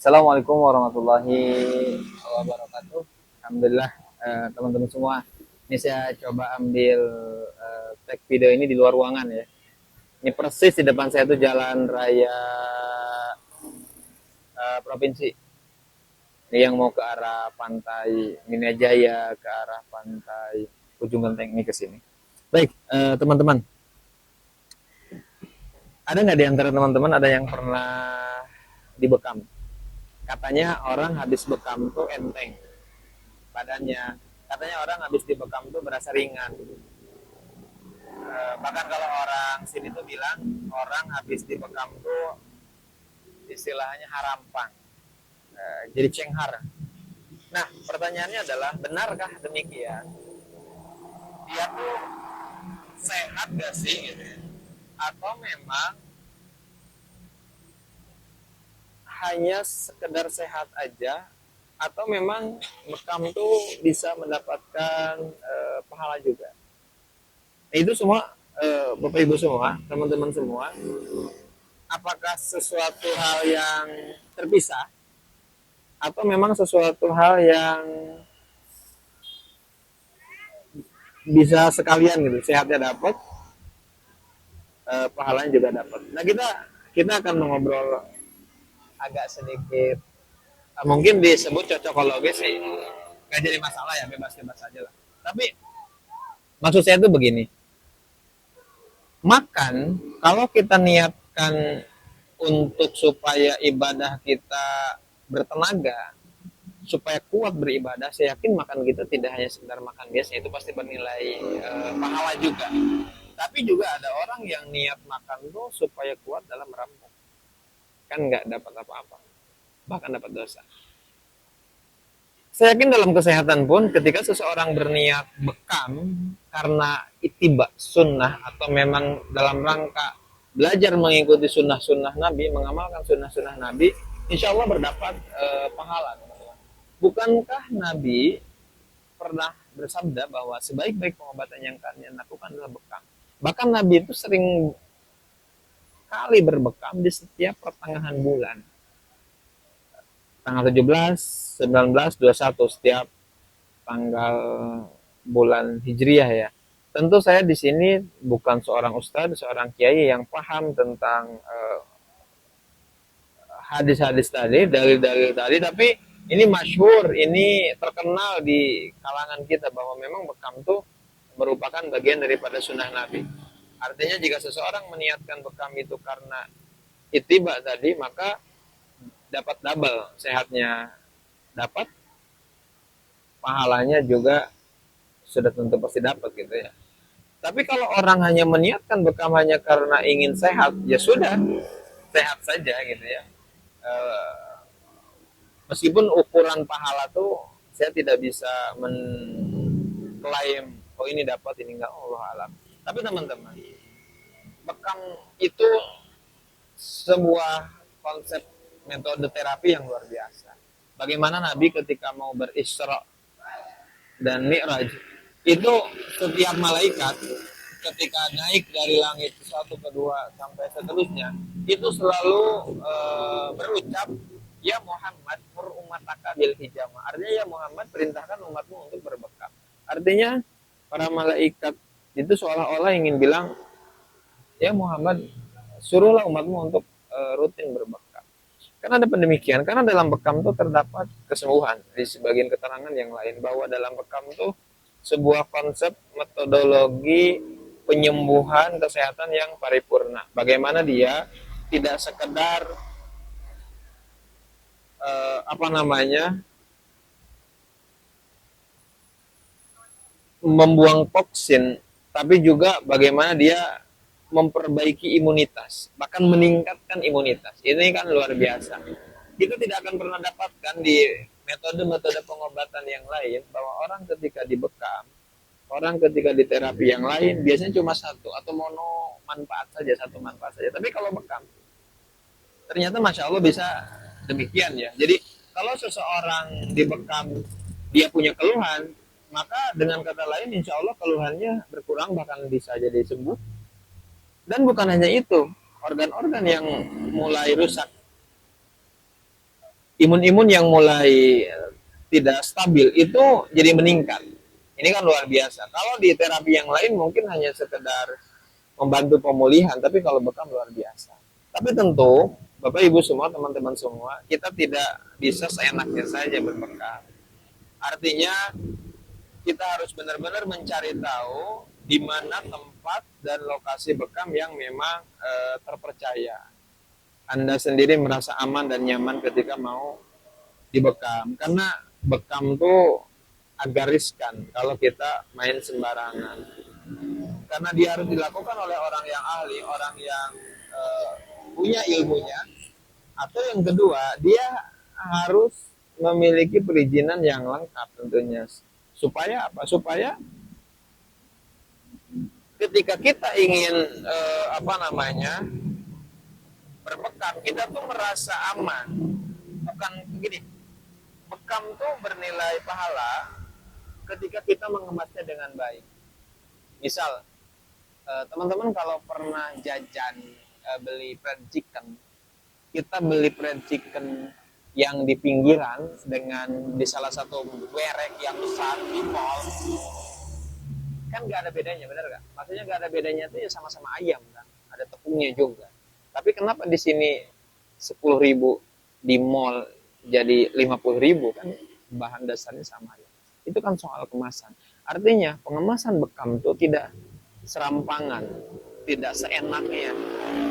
Assalamualaikum warahmatullahi wabarakatuh. Alhamdulillah, teman-teman semua. Ini saya coba ambil tag video ini di luar ruangan ya. Ini persis di depan saya itu jalan raya provinsi. Ini yang mau ke arah pantai Minajaya, ke arah pantai Ujung Genteng ini ke sini. Baik, teman-teman. Ada nggak di antara teman-teman ada yang pernah dibekam? Katanya orang habis bekam tuh enteng badannya. Katanya orang habis dibekam tuh berasa ringan. Bahkan kalau orang sini tuh bilang orang habis dibekam tuh istilahnya harampang, jadi cenghar. Nah, pertanyaannya adalah benarkah demikian? Dia tuh sehat gak sih gitu ya? Atau memang hanya sekedar sehat aja, atau memang bekam tuh bisa mendapatkan pahala juga? Itu semua, Bapak Ibu semua, teman-teman semua, apakah sesuatu hal yang terpisah atau memang sesuatu hal yang bisa sekalian gitu, sehatnya dapat, pahalanya juga dapat. Nah, kita akan mengobrol agak sedikit, mungkin disebut cocokologis sih, nggak jadi masalah ya, bebas-bebas aja lah. Tapi maksud saya itu begini, makan kalau kita niatkan untuk supaya ibadah kita bertenaga, supaya kuat beribadah, saya yakin makan kita tidak hanya sekedar makan biasa, itu pasti bernilai pahala juga. Tapi juga ada orang yang niat makan tuh supaya kuat dalam merampok, kan nggak dapat apa-apa, bahkan dapat dosa. Saya yakin dalam kesehatan pun ketika seseorang berniat bekam karena itiba sunnah atau memang dalam rangka belajar mengikuti sunnah-sunnah Nabi, mengamalkan sunnah-sunnah Nabi, insya Allah berdapat pahala. Bukankah Nabi pernah bersabda bahwa sebaik-baik pengobatan yang kalian lakukan adalah bekam? Bahkan Nabi itu sering kali berbekam di setiap pertengahan bulan. Tanggal 17, 19, 21 setiap tanggal bulan Hijriah ya. Tentu saya di sini bukan seorang ustadz, seorang kiai yang paham tentang hadis-hadis tadi, dalil-dalil tadi, tapi ini masyhur, ini terkenal di kalangan kita bahwa memang bekam itu merupakan bagian daripada sunnah Nabi. Artinya jika seseorang meniatkan bekam itu karena itiba tadi, maka dapat double, sehatnya dapat, pahalanya juga sudah tentu pasti dapat gitu ya. Tapi kalau orang hanya meniatkan bekam hanya karena ingin sehat, ya sudah, sehat saja gitu ya. Meskipun ukuran pahala tuh saya tidak bisa mengklaim oh ini dapat ini enggak, Allah alam. Tapi teman-teman, bekam itu sebuah konsep metode terapi yang luar biasa. Bagaimana Nabi ketika mau berisra dan mi'raj, itu setiap malaikat ketika naik dari langit satu kedua sampai seterusnya itu selalu berucap ya Muhammad mur umataka bil hijamah, artinya ya Muhammad perintahkan umatmu untuk berbekam. Artinya para malaikat itu seolah-olah ingin bilang ya Muhammad suruhlah umatmu untuk rutin berbekam. Karena ada pendemikian, karena dalam bekam itu terdapat kesembuhan. Di sebagian keterangan yang lain bahwa dalam bekam itu sebuah konsep metodologi penyembuhan kesehatan yang paripurna. Bagaimana dia tidak sekedar membuang toksin, tapi juga bagaimana dia memperbaiki imunitas, bahkan meningkatkan imunitas. Ini kan luar biasa. Kita tidak akan pernah dapatkan di metode-metode pengobatan yang lain bahwa orang ketika dibekam, orang ketika di terapi yang lain biasanya cuma satu atau mono manfaat saja, satu manfaat saja. Tapi kalau bekam, ternyata masya Allah bisa demikian ya. Jadi kalau seseorang dibekam dia punya keluhan, maka dengan kata lain insya Allah keluhannya berkurang bahkan bisa jadi sembuh. Dan bukan hanya itu, organ-organ yang mulai rusak imun-imun yang mulai tidak stabil itu jadi meningkat. Ini kan luar biasa. Kalau di terapi yang lain mungkin hanya sekedar membantu pemulihan, tapi kalau bekam luar biasa. Tapi tentu Bapak Ibu semua, teman-teman semua, kita tidak bisa seenaknya saja berbekam. Artinya kita harus benar-benar mencari tahu di mana tempat dan lokasi bekam yang memang terpercaya. Anda sendiri merasa aman dan nyaman ketika mau dibekam, karena bekam tuh agak riskan kalau kita main sembarangan, karena dia harus dilakukan oleh orang yang ahli, orang yang punya ilmunya, atau yang kedua dia harus memiliki perizinan yang lengkap tentunya. Supaya apa? Supaya ketika kita ingin berbekam, kita tuh merasa aman. Bukan begini, bekam tuh bernilai pahala ketika kita mengemasnya dengan baik. Misal, teman-teman kalau pernah jajan beli fried chicken, kita beli fried chicken yang di pinggiran dengan di salah satu werek yang besar di mall, kan nggak ada bedanya, benar nggak? Maksudnya nggak ada bedanya itu ya sama-sama ayam kan, ada tepungnya juga. Tapi kenapa di sini 10.000, di mall jadi 50.000 kan? Bahan dasarnya sama ya. Itu kan soal kemasan. Artinya pengemasan bekam itu tidak serampangan, tidak seenaknya,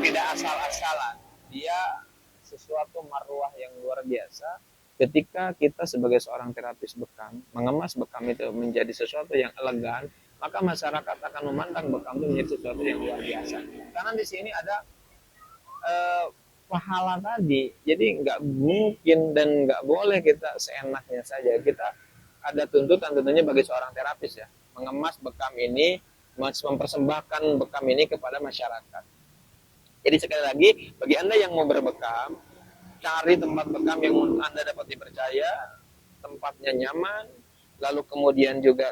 tidak asal-asalan. Dia sesuatu marwah yang luar biasa. Ketika kita sebagai seorang terapis bekam mengemas bekam itu menjadi sesuatu yang elegan, maka masyarakat akan memandang bekam itu menjadi sesuatu yang luar biasa. Karena di sini ada pahala tadi, jadi nggak mungkin dan nggak boleh kita seenaknya saja. Kita ada tuntutan tentunya bagi seorang terapis ya, mengemas bekam ini, mempersembahkan bekam ini kepada masyarakat. Jadi sekali lagi, bagi Anda yang mau berbekam, cari tempat bekam yang Anda dapat dipercaya, tempatnya nyaman, lalu kemudian juga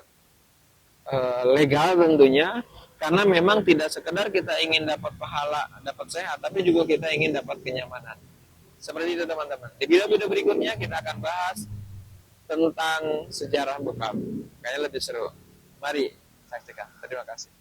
legal tentunya, karena memang tidak sekedar kita ingin dapat pahala, dapat sehat, tapi juga kita ingin dapat kenyamanan. Seperti itu teman-teman. Di video-video berikutnya kita akan bahas tentang sejarah bekam. Kayaknya lebih seru. Mari saksikan. Terima kasih.